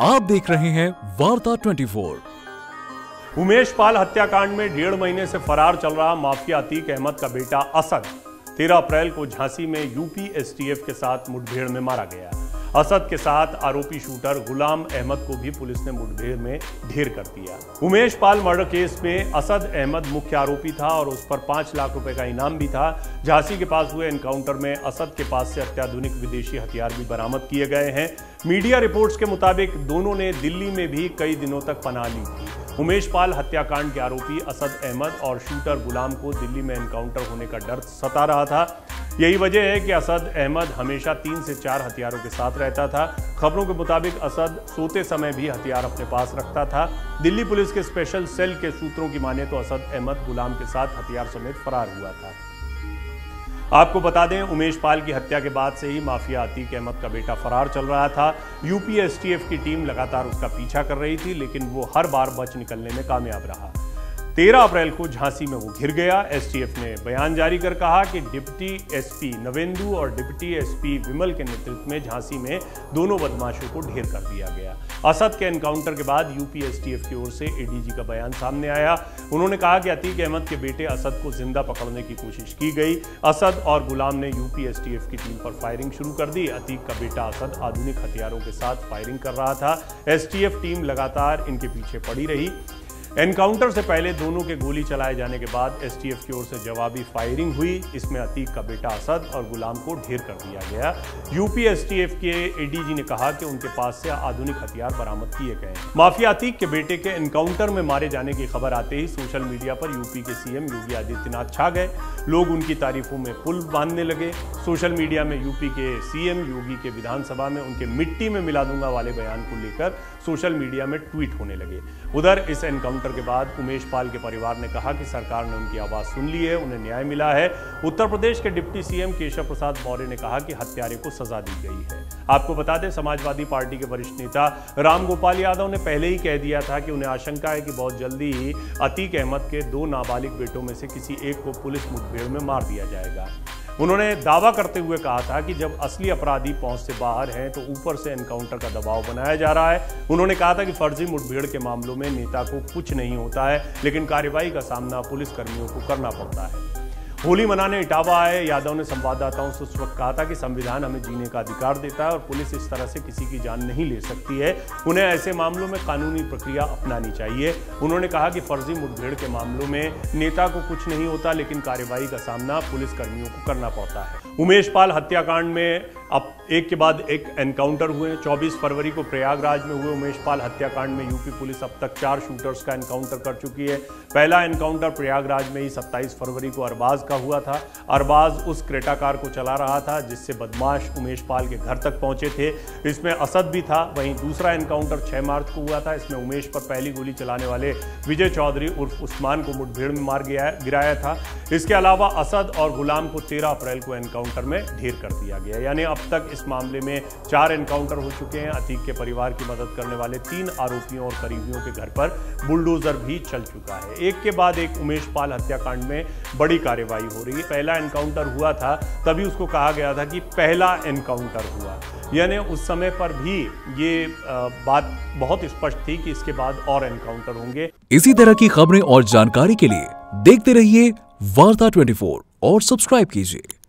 आप देख रहे हैं वार्ता 24। उमेश पाल हत्याकांड में 1.5 महीने से फरार चल रहा माफिया अतीक अहमद का बेटा असद 13 अप्रैल को झांसी में यूपी एसटीएफ के साथ मुठभेड़ में मारा गया। असद के साथ आरोपी शूटर गुलाम अहमद को भी पुलिस ने मुठभेड़ में ढेर कर दिया। उमेश पाल मर्डर केस में असद अहमद मुख्य आरोपी था और उस पर 5 लाख रुपए का इनाम भी था। झांसी के पास हुए एनकाउंटर में असद के पास से अत्याधुनिक विदेशी हथियार भी बरामद किए गए हैं। मीडिया रिपोर्ट्स के मुताबिक दोनों ने दिल्ली में भी कई दिनों तक पनाह ली थी। उमेश पाल हत्याकांड के आरोपी असद अहमद और शूटर गुलाम को दिल्ली में एनकाउंटर होने का डर सता रहा था। यही वजह है कि असद अहमद हमेशा 3 से 4 हथियारों के साथ रहता था। खबरों के मुताबिक असद सोते समय भी हथियार अपने पास रखता था। दिल्ली पुलिस के स्पेशल सेल के सूत्रों की माने तो असद अहमद गुलाम के साथ हथियार समेत फरार हुआ था। आपको बता दें, उमेश पाल की हत्या के बाद से ही माफिया अतीक अहमद का बेटा फरार चल रहा था। यूपी एसटीएफ की टीम लगातार उसका पीछा कर रही थी, लेकिन वो हर बार बच निकलने में कामयाब रहा। 13 अप्रैल को झांसी में वो घिर गया। एसटीएफ ने बयान जारी कर कहा कि डिप्टी एसपी नवेंदु और डिप्टी एसपी विमल के नेतृत्व में झांसी में दोनों बदमाशों को ढेर कर दिया गया। असद के एनकाउंटर के बाद यूपी एसटीएफ की ओर से एडीजी का बयान सामने आया। उन्होंने कहा कि अतीक अहमद के बेटे असद को जिंदा पकड़ने की कोशिश की गई। असद और गुलाम ने यूपी एसटीएफ की टीम पर फायरिंग शुरू कर दी। अतीक का बेटा असद आधुनिक हथियारों के साथ फायरिंग कर रहा था। एसटीएफ टीम लगातार इनके पीछे पड़ी रही। एनकाउंटर से पहले दोनों के गोली चलाए जाने के बाद एसटीएफ की ओर से जवाबी फायरिंग हुई। इसमें अतीक का बेटा असद और गुलाम को ढेर कर दिया गया। यूपी एसटीएफ के एडीजी ने कहा कि उनके पास से आधुनिक हथियार बरामद किए गए। माफिया अतीक के बेटे के एनकाउंटर में मारे जाने की खबर आते ही सोशल मीडिया पर यूपी के सीएम योगी आदित्यनाथ छा गए। लोग उनकी तारीफों में पुल बांधने लगे। सोशल मीडिया में यूपी के सीएम योगी के विधानसभा में उनके मिट्टी में मिला दूंगा वाले बयान को लेकर सोशल मीडिया में ट्वीट होने लगे। उधर इस एनकाउंटर के बाद उमेश पाल के परिवार ने कहा कि सरकार ने उनकी आवाज सुन ली है, उन्हें न्याय मिला है। उत्तर प्रदेश के डिप्टी सीएम केशव प्रसाद मौर्य ने कहा कि हत्यारे को सजा दी गई है। आपको बता दें, समाजवादी पार्टी के वरिष्ठ नेता राम गोपाल यादव ने पहले ही कह दिया था कि उन्हें आशंका है कि बहुत जल्दी ही अतीक अहमद के 2 नाबालिग बेटों में से किसी एक को पुलिस मुठभेड़ में मार दिया जाएगा। उन्होंने दावा करते हुए कहा था कि जब असली अपराधी पहुंच से बाहर हैं तो ऊपर से एनकाउंटर का दबाव बनाया जा रहा है। उन्होंने कहा था कि फर्जी मुठभेड़ के मामलों में नेता को कुछ नहीं होता है, लेकिन कार्रवाई का सामना पुलिस कर्मियों को करना पड़ता है। होली मनाने इटावा आए यादव ने संवाददाताओं से उस वक्त कहा था कि संविधान हमें जीने का अधिकार देता है और पुलिस इस तरह से किसी की जान नहीं ले सकती है। उन्हें ऐसे मामलों में कानूनी प्रक्रिया अपनानी चाहिए। उन्होंने कहा कि फर्जी मुठभेड़ के मामलों में नेता को कुछ नहीं होता, लेकिन कार्रवाई का सामना पुलिस कर्मियों को करना पड़ता है। उमेश पाल हत्याकांड में अब एक के बाद एक एनकाउंटर हुए। 24 फरवरी को प्रयागराज में हुए उमेश पाल हत्याकांड में यूपी पुलिस अब तक 4 शूटर्स का एनकाउंटर कर चुकी है। पहला एनकाउंटर प्रयागराज में ही 27 फरवरी को अरबाज का हुआ था। अरबाज उस क्रेटा कार को चला रहा था जिससे बदमाश उमेश पाल के घर तक पहुंचे थे। इसमें असद भी था। वहीं दूसरा एनकाउंटर 6 मार्च को हुआ था। इसमें उमेश पर पहली गोली चलाने वाले विजय चौधरी उर्फ उस्मान को मुठभेड़ में मार गिराया था। इसके अलावा असद और गुलाम को 13 अप्रैल को एनकाउंटर में ढेर कर दिया गया। यानी अब तक इस मामले में 4 एनकाउंटर हो चुके हैं। अतीक के परिवार की मदद करने वाले 3 आरोपियों और करीबियों के घर पर बुलडोजर भी चल चुका है। एक के बाद एक उमेश पाल हत्याकांड में बड़ी कार्रवाई हो रही है। पहला एनकाउंटर हुआ था, तभी उसको कहा गया था कि पहला एनकाउंटर हुआ, यानी उस समय पर भी ये बात बहुत स्पष्ट थी कि इसके बाद और एनकाउंटर होंगे। इसी तरह की खबरें और जानकारी के लिए देखते रहिए वार्ता 24 और सब्सक्राइब कीजिए।